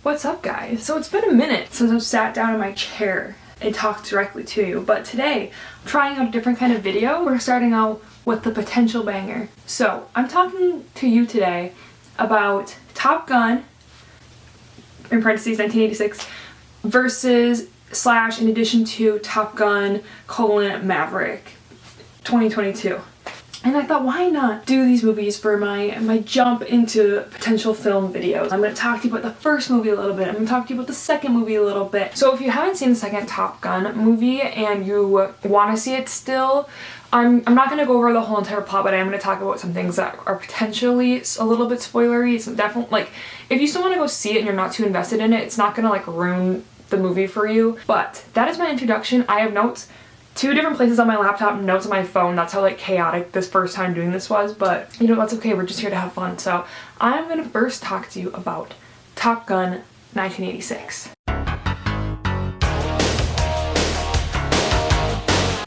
What's up, guys? So it's been a minute since I've sat down in my chair and talked directly to you, but today I'm trying out a different kind of video. We're starting out with the potential banger. So I'm talking to you today about Top Gun, in parentheses 1986, versus / in addition to Top Gun : Maverick 2022. And I thought, why not do these movies for my jump into potential film videos? I'm going to talk to you about the first movie a little bit. I'm going to talk to you about the second movie a little bit. So if you haven't seen the second Top Gun movie and you want to see it still, I'm not going to go over the whole entire plot, but I am going to talk about some things that are potentially a little bit spoilery. It's definitely, like, if you still want to go see it and you're not too invested in it, it's not going to, like, ruin the movie for you. But that is my introduction. I have notes. 2 different places on my laptop, notes on my phone. That's how like chaotic this first time doing this was, but you know, that's okay. We're just here to have fun. So I'm gonna first talk to you about Top Gun 1986.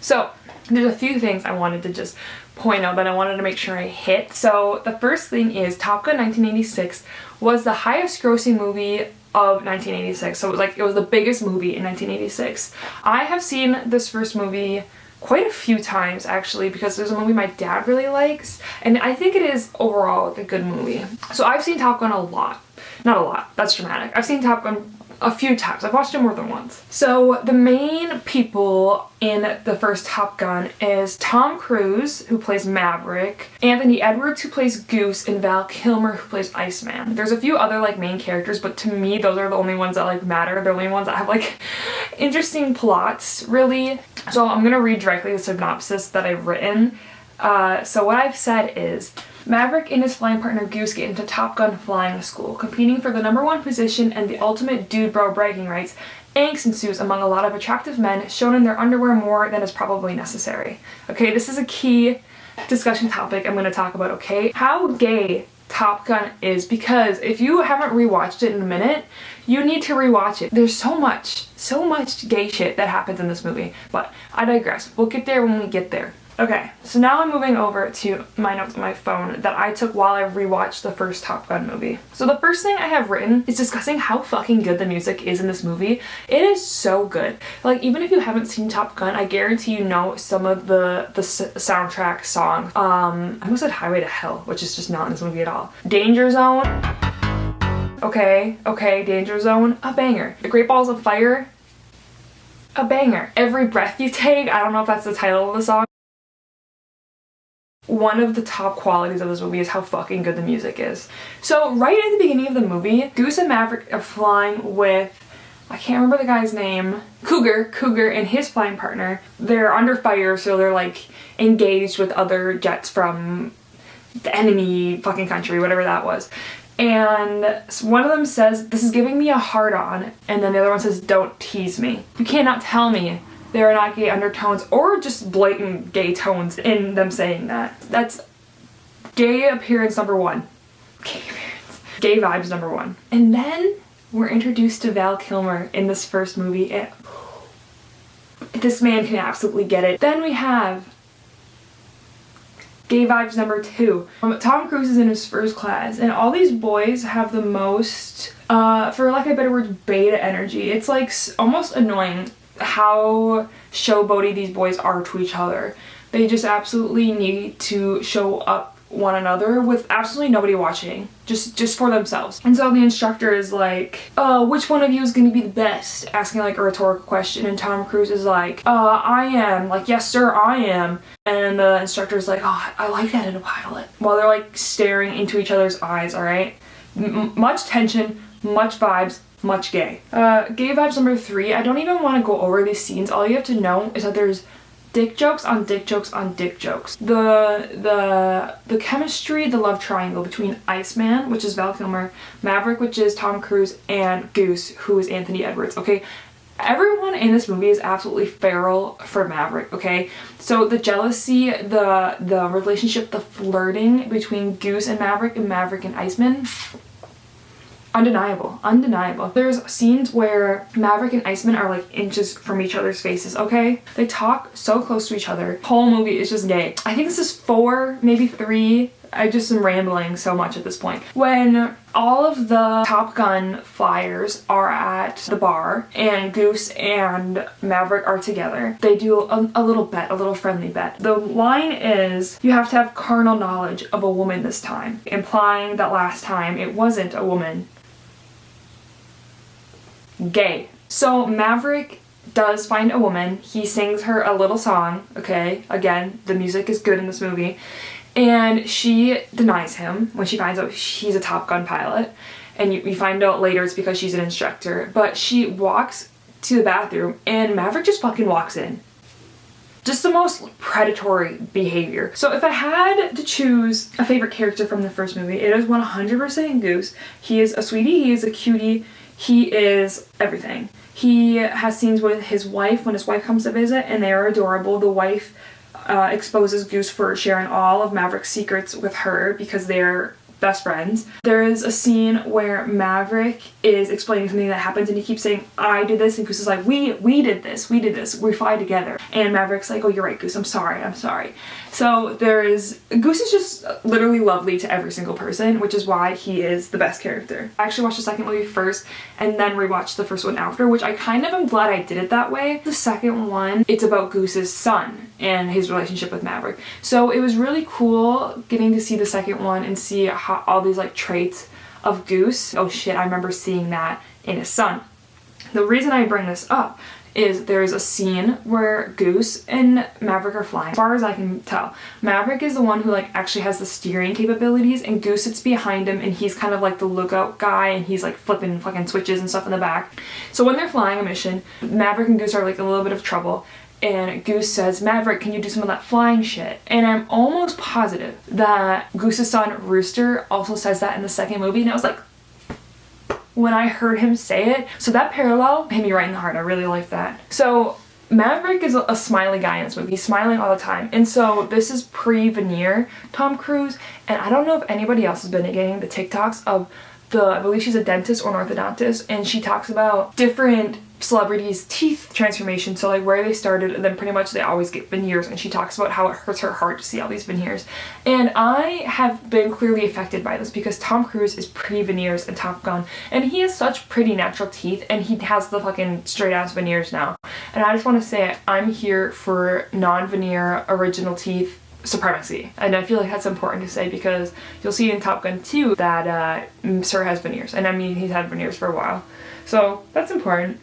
So there's a few things I wanted to just point out that I wanted to make sure I hit. So the first thing is Top Gun 1986 was the highest grossing movie of 1986. So it was the biggest movie in 1986. I have seen this first movie quite a few times actually, because there's a movie my dad really likes and I think it is overall like a good movie. So I've seen Top Gun a lot. Not a lot, that's dramatic. I've seen Top Gun a few times. I've watched it more than once. So the main people in the first Top Gun is Tom Cruise, who plays Maverick, Anthony Edwards, who plays Goose, and Val Kilmer, who plays Iceman. There's a few other like main characters, but to me those are the only ones that like matter. They're the only ones that have like interesting plots, really. So I'm gonna read directly the synopsis that I've written. So what I've said is, Maverick and his flying partner Goose get into Top Gun flying school, competing for the #1 position and the ultimate dude bro bragging rights. Angst ensues among a lot of attractive men shown in their underwear more than is probably necessary. Okay, this is a key discussion topic I'm going to talk about, okay? How gay Top Gun is, because if you haven't rewatched it in a minute, you need to rewatch it. There's so much gay shit that happens in this movie, but I digress. We'll get there when we get there. Okay, so now I'm moving over to my notes on my phone that I took while I rewatched the first Top Gun movie. So the first thing I have written is discussing how fucking good the music is in this movie. It is so good. Like, even if you haven't seen Top Gun, I guarantee you know some of the soundtrack songs. I almost said Highway to Hell, which is just not in this movie at all. Danger Zone. Okay, Danger Zone. A banger. The Great Balls of Fire. A banger. Every Breath You Take. I don't know if that's the title of the song. One of the top qualities of this movie is how fucking good the music is. So right at the beginning of the movie, Goose and Maverick are flying with, I can't remember the guy's name, Cougar and his flying partner. They're under fire, so they're like engaged with other jets from the enemy fucking country, whatever that was. And one of them says, "This is giving me a hard on," and then the other one says, "Don't tease me." You cannot tell me there are not gay undertones or just blatant gay tones in them saying that. That's gay appearance number 1. Gay appearance. Gay vibes number 1. And then we're introduced to Val Kilmer in this first movie. And this man can absolutely get it. Then we have gay vibes number 2. Tom Cruise is in his first class and all these boys have the most, for lack of a better word, beta energy. It's like almost annoying how showboaty these boys are to each other. They just absolutely need to show up one another with absolutely nobody watching, just for themselves. And so the instructor is like, which one of you is gonna be the best? Asking like a rhetorical question, and Tom Cruise is like, I am. Like, yes sir, I am. And the instructor's like, oh, I like that in a pilot. While they're like staring into each other's eyes, alright? Much tension, much vibes, much gay. Gay vibes number 3, I don't even want to go over these scenes. All you have to know is that there's dick jokes on dick jokes on dick jokes. The chemistry, the love triangle between Iceman, which is Val Kilmer, Maverick, which is Tom Cruise, and Goose, who is Anthony Edwards, okay? Everyone in this movie is absolutely feral for Maverick, okay? So the jealousy, the relationship, the flirting between Goose and Maverick and Iceman, undeniable. There's scenes where Maverick and Iceman are like inches from each other's faces, okay? They talk so close to each other. Whole movie is just gay. I think this is 4, maybe 3 I just am rambling so much at this point. When all of the Top Gun flyers are at the bar and Goose and Maverick are together, they do a little bet, a little friendly bet. The line is, you have to have carnal knowledge of a woman this time, implying that last time it wasn't a woman. Gay. So Maverick does find a woman. He sings her a little song, okay? Again, the music is good in this movie. And she denies him when she finds out he's a Top Gun pilot. And we find out later it's because she's an instructor. But she walks to the bathroom and Maverick just fucking walks in. Just the most predatory behavior. So if I had to choose a favorite character from the first movie, it is 100% Goose. He is a sweetie, he is a cutie, he is everything. He has scenes with his wife when his wife comes to visit, and they are adorable. The wife exposes Goose for sharing all of Maverick's secrets with her because they're best friends. There is a scene where Maverick is explaining something that happens and he keeps saying, I did this, and Goose is like, we did this, we fly together. And Maverick's like, oh, you're right, Goose, I'm sorry. So Goose is just literally lovely to every single person, which is why he is the best character. I actually watched the second movie first and then rewatched the first one after, which I kind of am glad I did it that way. The second one, it's about Goose's son and his relationship with Maverick. So it was really cool getting to see the second one and see how all these like traits of Goose. Oh shit, I remember seeing that in his son. The reason I bring this up is there's a scene where Goose and Maverick are flying. As far as I can tell, Maverick is the one who like actually has the steering capabilities, and Goose sits behind him and he's kind of like the lookout guy, and he's like flipping fucking switches and stuff in the back. So when they're flying a mission, Maverick and Goose are like in a little bit of trouble, and Goose says, Maverick, can you do some of that flying shit? And I'm almost positive that Goose's son Rooster also says that in the second movie, and I was like, when I heard him say it. So that parallel hit me right in the heart. I really like that. So Maverick is a smiley guy in this movie. He's smiling all the time. And so this is pre-veneer Tom Cruise. And I don't know if anybody else has been getting the TikToks of I believe she's a dentist or an orthodontist, and she talks about different celebrities' teeth transformation, so like where they started, and then pretty much they always get veneers, and she talks about how it hurts her heart to see all these veneers. And I have been clearly affected by this because Tom Cruise is pre-veneers in Top Gun, and he has such pretty natural teeth, and he has the fucking straight ass veneers now. And I just want to say I'm here for non-veneer original teeth supremacy, and I feel like that's important to say because you'll see in Top Gun 2 that Sir has veneers, and I mean he's had veneers for a while, so that's important.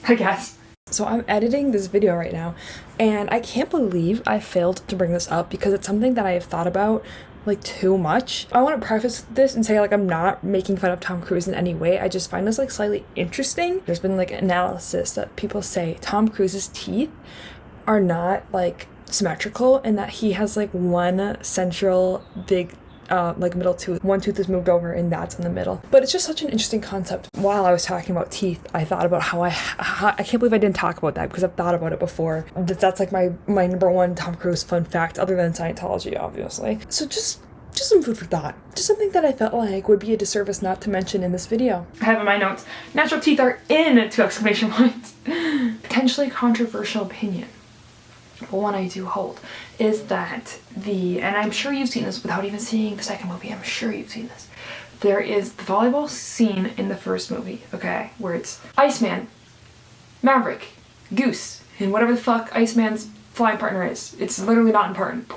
I guess. So I'm editing this video right now, and I can't believe I failed to bring this up because it's something that I have thought about like too much. I want to preface this and say like I'm not making fun of Tom Cruise in any way. I just find this like slightly interesting. There's been like analysis that people say Tom Cruise's teeth are not like symmetrical, and that he has like one central big like middle tooth. One tooth is moved over and that's in the middle. But it's just such an interesting concept. While I was talking about teeth, I thought about how I can't believe I didn't talk about that because I've thought about it before. That's like my number one Tom Cruise fun fact, other than Scientology, obviously. So just some food for thought. Just something that I felt like would be a disservice not to mention in this video. I have in my notes, natural teeth are in 2 exclamation points. Potentially controversial opinion, but one I do hold, is that and I'm sure you've seen this without even seeing the second movie, I'm sure you've seen this. There is the volleyball scene in the first movie, okay, where it's Iceman, Maverick, Goose, and whatever the fuck Iceman's flying partner is. It's literally not important.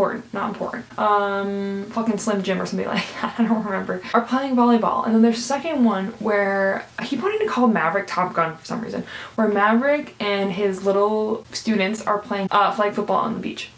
Fucking Slim Jim or something like that, I don't remember. Are playing volleyball, and then there's a second one where I keep wanting to call Maverick Top Gun for some reason, where Maverick and his little students are playing flag football on the beach.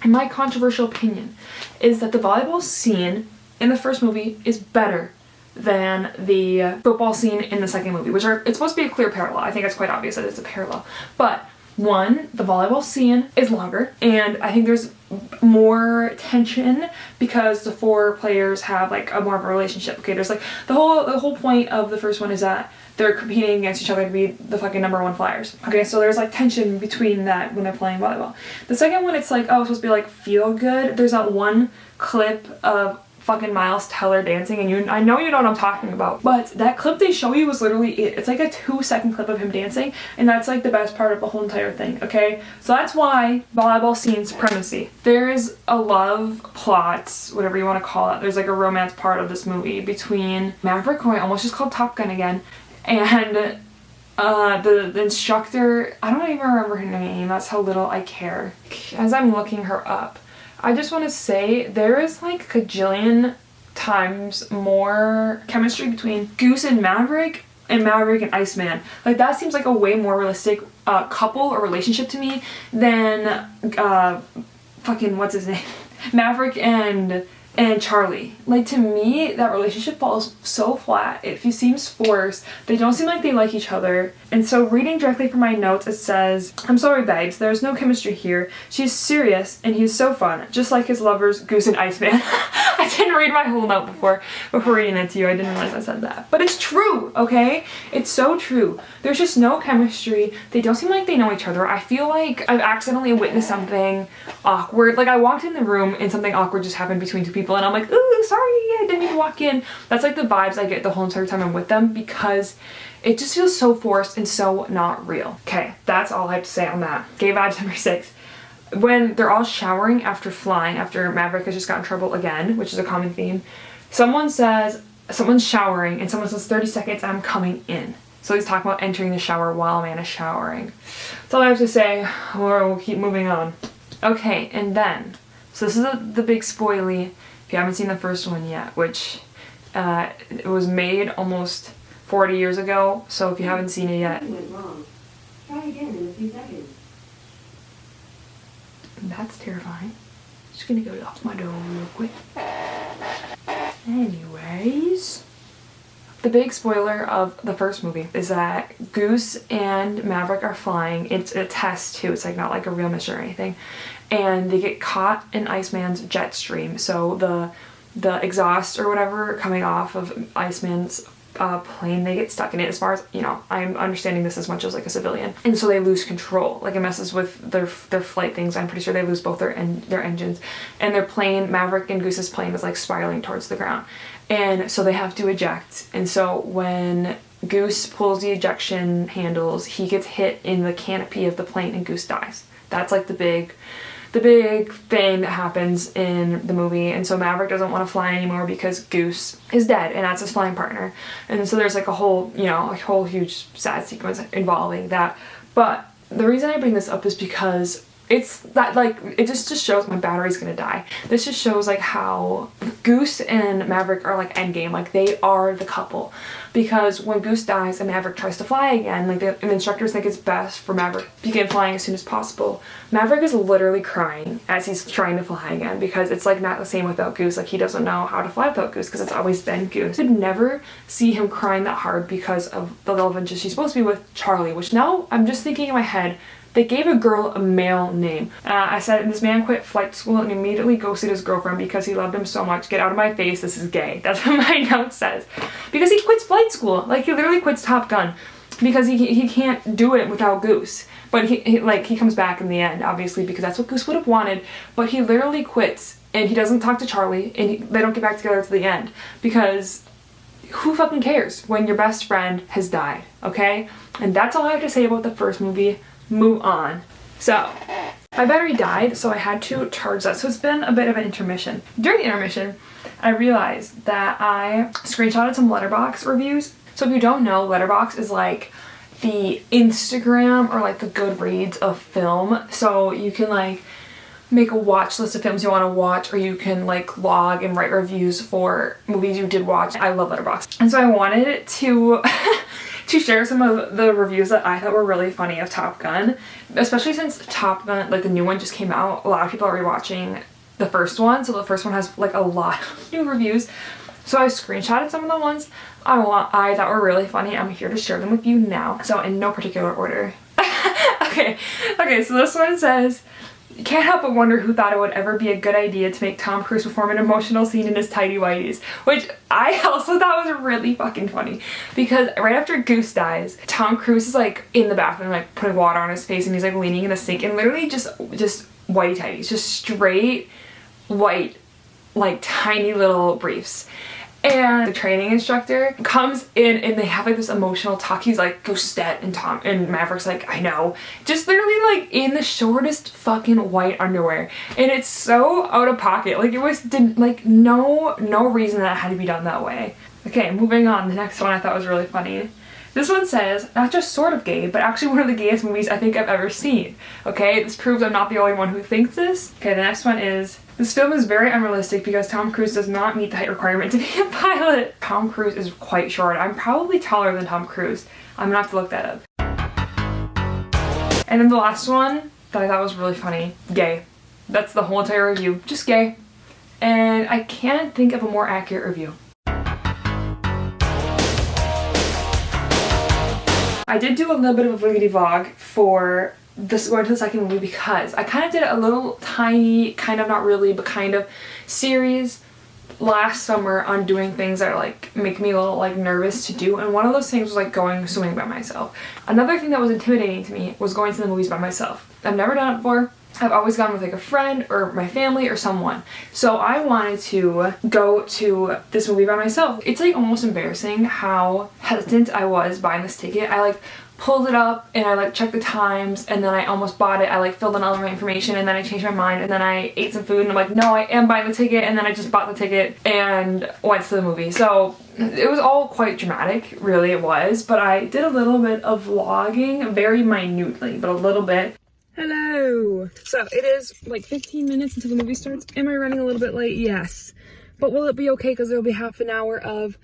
And my controversial opinion is that the volleyball scene in the first movie is better than the football scene in the second movie, it's supposed to be a clear parallel. I think it's quite obvious that it's a parallel, but one, the volleyball scene is longer, and I think there's more tension because the 4 players have like a more of a relationship. Okay, there's like the whole point of the first one is that they're competing against each other to be the fucking number 1 flyers. Okay, so there's like tension between that when they're playing volleyball. The second one, it's like, oh, it's supposed to be like feel good. There's that one clip of fucking Miles Teller dancing, and I know you know what I'm talking about, but that clip they show you was literally it. It's like a 2-second clip of him dancing, and that's like the best part of the whole entire thing, okay? So that's why volleyball scene supremacy. There is a love plots, whatever you want to call it. There's like a romance part of this movie between Maverick, who I almost just called Top Gun again, and the instructor. I don't even remember her name. That's how little I care. As I'm looking her up, I just want to say there is like a gajillion times more chemistry between Goose and Maverick and Iceman. Like that seems like a way more realistic couple or relationship to me than fucking what's his name? Maverick and Charlie. Like to me that relationship falls so flat. It seems forced. They don't seem like they like each other. And so reading directly from my notes, it says, "I'm sorry babes, there's no chemistry here. She's serious and he's so fun, just like his lovers Goose and Iceman." I didn't read my whole note before reading it to you. I didn't realize I said that. But it's true, okay? It's so true. There's just no chemistry. They don't seem like they know each other. I feel like I've accidentally witnessed something awkward. Like I walked in the room and something awkward just happened between two people and I'm like, ooh, sorry, I didn't mean to walk in. That's like the vibes I get the whole entire time I'm with them because it just feels so forced and so not real. Okay, that's all I have to say on that. Gay vibes number 6. When they're all showering after flying, after Maverick has just got in trouble again, which is a common theme, someone's showering and someone says 30 seconds, I'm coming in. So he's talking about entering the shower while a man is showering. That's all I have to say, or we'll keep moving on. Okay, and then, so this is the big spoilie if you haven't seen the first one yet, which it was made almost 40 years ago, so if you haven't seen it yet. Went wrong. Try again in a few seconds. That's terrifying. Just gonna go off my door real quick. Anyways, the big spoiler of the first movie is that Goose and Maverick are flying. It's a test too. It's like not like a real mission or anything. And they get caught in Iceman's jet stream. So the exhaust or whatever coming off of Iceman's plane, they get stuck in it. As far as you know, I'm understanding this as much as like a civilian, and so they lose control. Like it messes with their flight things. I'm pretty sure they lose both their engines, and their plane, Maverick and Goose's plane, is like spiraling towards the ground, and so they have to eject. And so when Goose pulls the ejection handles, he gets hit in the canopy of the plane, and Goose dies. That's like the big thing that happens in the movie. And so Maverick doesn't want to fly anymore because Goose is dead and that's his flying partner. And so there's like a whole huge sad sequence involving that. But the reason I bring this up is because it's that like it just shows my battery's gonna die. This just shows like how Goose and Maverick are like endgame, like they are the couple. Because when Goose dies and Maverick tries to fly again, like the instructors think it's best for Maverick to begin flying as soon as possible. Maverick is literally crying as he's trying to fly again because it's like not the same without Goose. Like he doesn't know how to fly without Goose because it's always been Goose. I could never see him crying that hard because of the love interest she's supposed to be with Charlie, which now I'm just thinking in my head, they gave a girl a male name. I said, this man quit flight school and immediately ghosted his girlfriend because he loved him so much. Get out of my face, this is gay. That's what my note says. Because he quits flight school. Like, he literally quits Top Gun. Because he can't do it without Goose. But he comes back in the end, obviously, because that's what Goose would have wanted. But he literally quits, and he doesn't talk to Charlie, and they don't get back together to the end. Because who fucking cares when your best friend has died, okay? And that's all I have to say about the first movie. Move on. So, my battery died, so I had to charge that. So it's been a bit of an intermission. During the intermission, I realized that I screenshotted some letterbox reviews. So if you don't know, letterbox is like the Instagram or like the Goodreads of film. So you can like make a watch list of films you want to watch, or you can like log and write reviews for movies you did watch. I love letterbox. And so I wanted to to share some of the reviews that I thought were really funny of Top Gun, especially since Top Gun, like the new one just came out. A lot of people are rewatching the first one, so the first one has like a lot of new reviews. So I screenshotted some of the ones I thought were really funny. I'm here to share them with you now. So in no particular order. Okay, so this one says, can't help but wonder who thought it would ever be a good idea to make Tom Cruise perform an emotional scene in his tidy whities, which I also thought was really fucking funny, because right after Goose dies, Tom Cruise is like in the bathroom like putting water on his face and he's like leaning in the sink and literally just whitey tighties, just straight white like tiny little briefs. And the training instructor comes in and they have like this emotional talk. He's like, go stat, and Maverick's like, I know. Just literally like in the shortest fucking white underwear. And it's so out of pocket. Like it was no reason that it had to be done that way. Okay, moving on. The next one I thought was really funny. This one says, not just sort of gay, but actually one of the gayest movies I think I've ever seen. Okay, this proves I'm not the only one who thinks this. Okay, the next one is, this film is very unrealistic because Tom Cruise does not meet the height requirement to be a pilot. Tom Cruise is quite short. I'm probably taller than Tom Cruise. I'm gonna have to look that up. And then the last one that I thought was really funny, gay. That's the whole entire review, just gay. And I can't think of a more accurate review. I did do a little bit of a boogity vlog for this going to the second movie because I kind of did a little tiny, kind of not really, but kind of series last summer on doing things that like make me a little like nervous to do, and one of those things was like going swimming by myself. Another thing that was intimidating to me was going to the movies by myself. I've never done it before. I've always gone with like a friend or my family or someone. So I wanted to go to this movie by myself. It's like almost embarrassing how hesitant I was buying this ticket. I like pulled it up and I like checked the times and then I almost bought it. I like filled in all of my information and then I changed my mind and then I ate some food and I'm like, no, I am buying the ticket, and then I just bought the ticket and went to the movie. So it was all quite dramatic, really it was, but I did a little bit of vlogging, very minutely, but a little bit. Hello! So it is like 15 minutes until the movie starts. Am I running a little bit late? Yes. But will it be okay because there will be half an hour of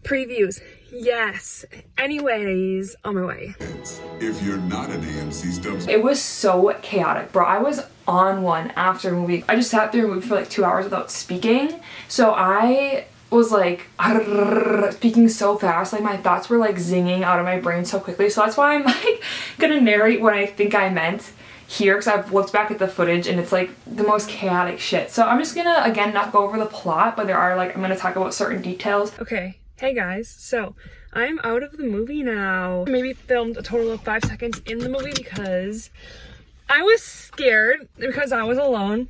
previews? Yes. Anyways, on my way. If you're not an AMC Stubbs. It was so chaotic, bro. I was on one after a movie. I just sat through a movie for like 2 hours without speaking. So I was like speaking so fast, like my thoughts were like zinging out of my brain so quickly. So that's why I'm like gonna narrate what I think I meant here, because I've looked back at the footage and it's like the most chaotic shit. So I'm just gonna again not go over the plot, but there are like I'm gonna talk about certain details. Okay, hey guys, so I'm out of the movie now. Maybe filmed a total of 5 seconds in the movie because I was scared because I was alone,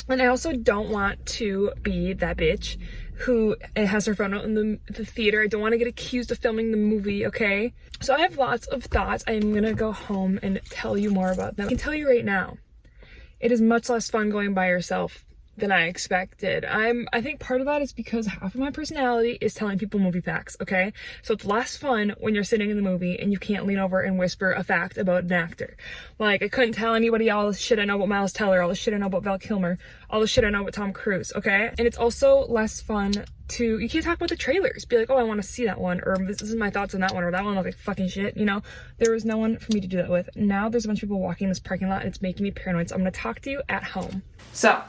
and I also don't want to be that bitch who has her phone out in the theater. I don't want to get accused of filming the movie, okay? So I have lots of thoughts. I'm gonna go home and tell you more about them. I can tell you right now, it is much less fun going by yourself than I expected. I think part of that is because half of my personality is telling people movie facts, okay? So it's less fun when you're sitting in the movie and you can't lean over and whisper a fact about an actor. Like, I couldn't tell anybody all the shit I know about Miles Teller, all the shit I know about Val Kilmer, all the shit I know about Tom Cruise, okay? And it's also less fun to, you can't talk about the trailers. Be like, oh, I want to see that one, or this is my thoughts on that one, or that one looks like fucking shit, you know? There was no one for me to do that with. Now there's a bunch of people walking in this parking lot and it's making me paranoid, so I'm gonna talk to you at home. So,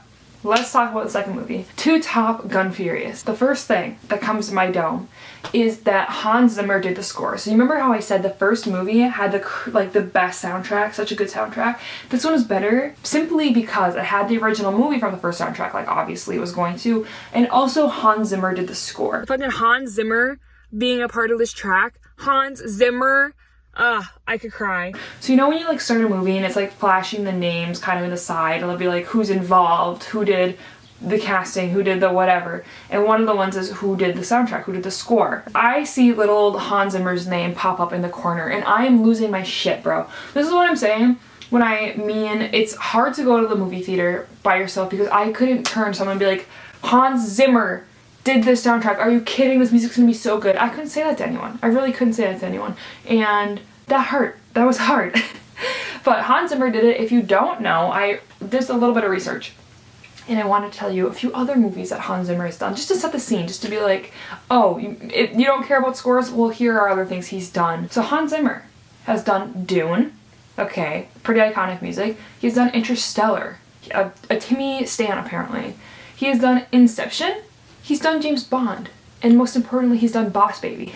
let's talk about the second movie. To Top Gun Furious. The first thing that comes to my dome is that Hans Zimmer did the score. So you remember how I said the first movie had the best soundtrack, such a good soundtrack? This one is better simply because it had the original movie from the first soundtrack, like obviously it was going to, and also Hans Zimmer did the score. Fucking Hans Zimmer being a part of this track. Hans Zimmer. I could cry. So you know when you like start a movie and it's like flashing the names kind of in the side, and it'll be like who's involved, who did the casting, who did the whatever, and one of the ones is who did the soundtrack, who did the score. I see little old Hans Zimmer's name pop up in the corner and I am losing my shit, bro. This is what I'm saying when I mean it's hard to go to the movie theater by yourself, because I couldn't turn to someone and be like, Hans Zimmer did this soundtrack, are you kidding, this music's gonna be so good. I couldn't say that to anyone. I really couldn't say that to anyone, and that hurt. That was hard. But Hans Zimmer did it. If you don't know, I did a little bit of research and I want to tell you a few other movies that Hans Zimmer has done, just to set the scene, just to be like, oh, you don't care about scores? Well, here are other things he's done. So Hans Zimmer has done Dune, okay, pretty iconic music. He's done Interstellar, a Timmy Stan apparently. He has done Inception. He's done James Bond. And most importantly, he's done Boss Baby.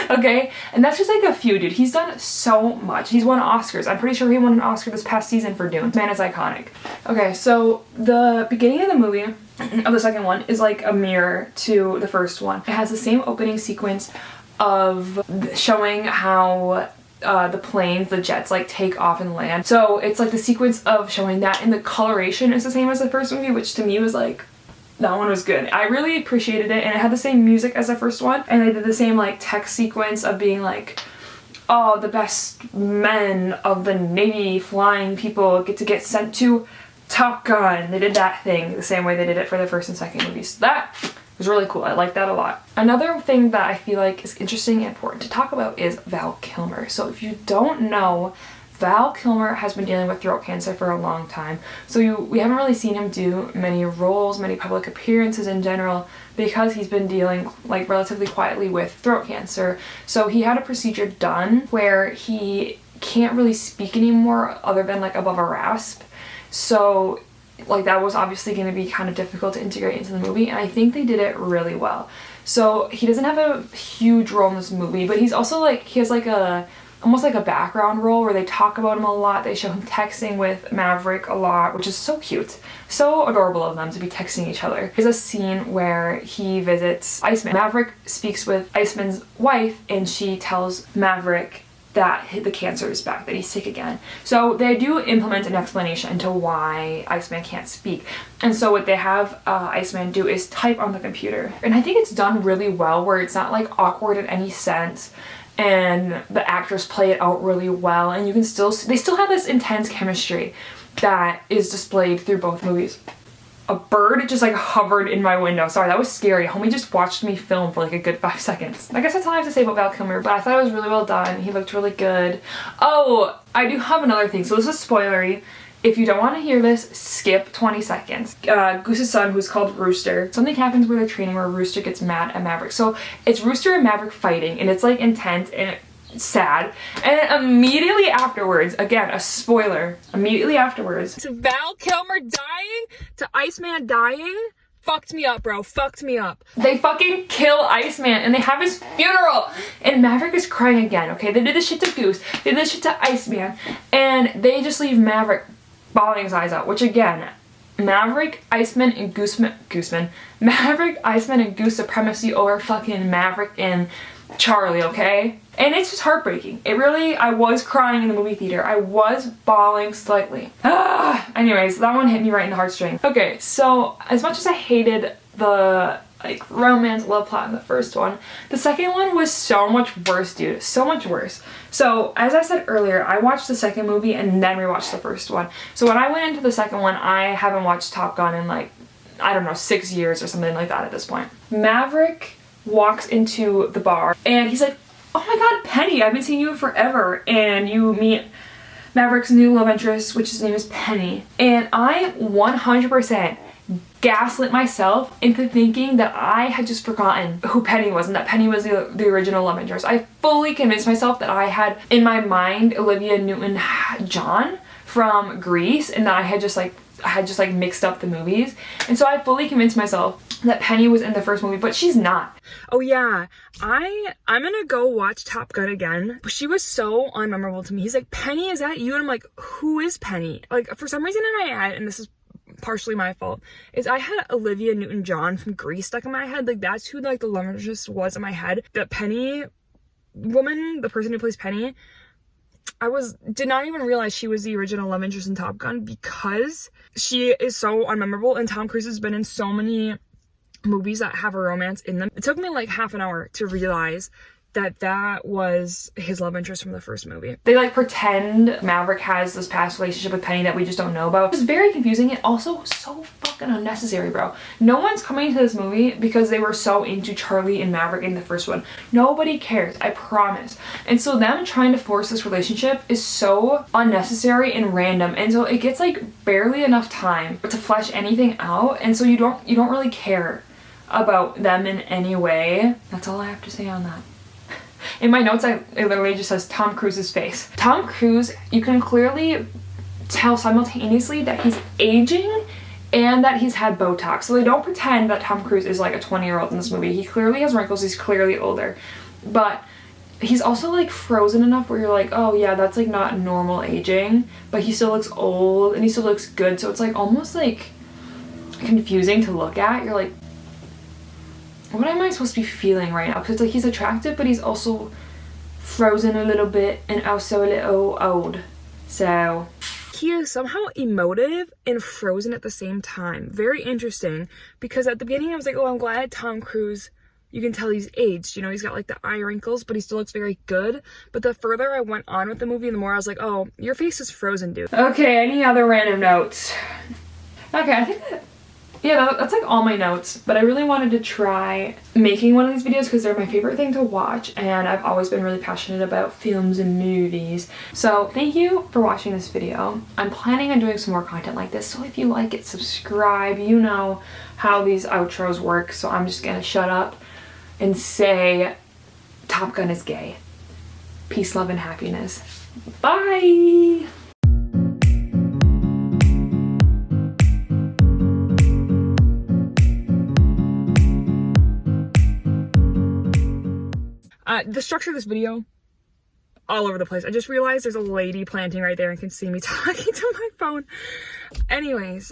Okay? And that's just like a few, dude. He's done so much. He's won Oscars. I'm pretty sure he won an Oscar this past season for Dune. Man is iconic. Okay, so the beginning of the movie, of the second one, is like a mirror to the first one. It has the same opening sequence of showing how the planes, the jets, like take off and land. So it's like the sequence of showing that, and the coloration is the same as the first movie, which to me was like, That one was good. I really appreciated it, and it had the same music as the first one, and they did the same like text sequence of being like, oh, the best men of the Navy flying people get sent to Top Gun. They did that thing the same way they did it for the first and second movies. So that was really cool. I like that a lot. Another thing that I feel like is interesting and important to talk about is Val Kilmer. So if you don't know, Val Kilmer has been dealing with throat cancer for a long time. So we haven't really seen him do many roles, many public appearances in general, because he's been dealing like relatively quietly with throat cancer. So he had a procedure done where he can't really speak anymore other than like above a rasp. So like that was obviously going to be kind of difficult to integrate into the movie, and I think they did it really well. So he doesn't have a huge role in this movie, but he's also like, he has like almost like a background role where they talk about him a lot. They show him texting with Maverick a lot, which is so cute. So adorable of them to be texting each other. There's a scene where he visits Iceman. Maverick speaks with Iceman's wife, and she tells Maverick that the cancer is back, that he's sick again. So they do implement an explanation into why Iceman can't speak. And so what they have Iceman do is type on the computer. And I think it's done really well, where it's not like awkward in any sense, and the actors play it out really well, and you can still they still have this intense chemistry that is displayed through both movies. A bird just like hovered in my window. Sorry, that was scary. Homie just watched me film for like a good 5 seconds. I guess that's all I have to say about Val Kilmer, but I thought it was really well done. He looked really good. Oh, I do have another thing. So this is spoilery. If you don't want to hear this, skip 20 seconds. Goose's son, who's called Rooster, something happens where they're training where Rooster gets mad at Maverick. So it's Rooster and Maverick fighting, and it's like intense and sad. And immediately afterwards, again, a spoiler, immediately afterwards, to Val Kilmer dying, to Iceman dying, fucked me up, bro. Fucked me up. They fucking kill Iceman, and they have his funeral, and Maverick is crying again, okay? They did this shit to Goose, they did this shit to Iceman, and they just leave Maverick bawling his eyes out, which again, Maverick, Iceman, and Maverick, Iceman, and Goose supremacy over fucking Maverick and Charlie, okay? And it's just heartbreaking. It really, I was crying in the movie theater. I was bawling slightly. Anyways, that one hit me right in the heartstring. Okay, so as much as I hated the like romance love plot in the first one, the second one was so much worse, dude. So much worse. So as I said earlier, I watched the second movie and then rewatched the first one. So when I went into the second one, I haven't watched Top Gun in like, I don't know, 6 years or something like that at this point. Maverick walks into the bar and he's like, oh my god, Penny, I've been seeing you forever. And you meet Maverick's new love interest, which his name is Penny. And I 100% gaslit myself into thinking that I had just forgotten who Penny was and that Penny was the original love interest. I fully convinced myself that I had in my mind Olivia Newton-John from Grease, and that I had just like mixed up the movies. And so I fully convinced myself that Penny was in the first movie, but she's not. Oh yeah, I'm gonna go watch Top Gun again. She was so unmemorable to me. He's like, Penny, is that you? And I'm like, who is Penny? Like, for some reason in my head, and this is partially my fault, is I had Olivia Newton-John from Grease stuck in my head. Like, that's who like the love interest was in my head. That Penny woman, the person who plays Penny, did not even realize she was the original love interest in Top Gun, because she is so unmemorable, and Tom Cruise has been in so many movies that have a romance in them. It took me like half an hour to realize that was his love interest from the first movie. They like pretend Maverick has this past relationship with Penny that we just don't know about. It's very confusing and also so fucking unnecessary, bro. No one's coming to this movie because they were so into Charlie and Maverick in the first one. Nobody cares, I promise. And so them trying to force this relationship is so unnecessary and random, and so it gets like barely enough time to flesh anything out, and so you don't really care about them in any way. That's all I have to say on that. In my notes, it literally just says Tom Cruise's face. Tom Cruise, you can clearly tell simultaneously that he's aging and that he's had Botox. So they don't pretend that Tom Cruise is like a 20-year-old in this movie. He clearly has wrinkles, he's clearly older. But he's also like frozen enough where you're like, oh yeah, that's like not normal aging. But he still looks old and he still looks good. So it's like almost like confusing to look at. You're like, what am I supposed to be feeling right now? Because it's like he's attractive, but he's also frozen a little bit and also a little old. So he is somehow emotive and frozen at the same time. Very interesting, because at the beginning I was like, oh, I'm glad Tom Cruise, you can tell he's aged, you know, he's got like the eye wrinkles, but he still looks very good. But the further I went on with the movie, the more I was like, oh, your face is frozen, dude. Okay, any other random notes? Okay, I think that, yeah, that's like all my notes, but I really wanted to try making one of these videos because they're my favorite thing to watch, and I've always been really passionate about films and movies. So thank you for watching this video. I'm planning on doing some more content like this, so if you like it, subscribe. You know how these outros work, so I'm just gonna shut up and say Top Gun is gay. Peace, love, and happiness. Bye! The structure of this video, all over the place. I just realized there's a lady planting right there and can see me talking to my phone. Anyways,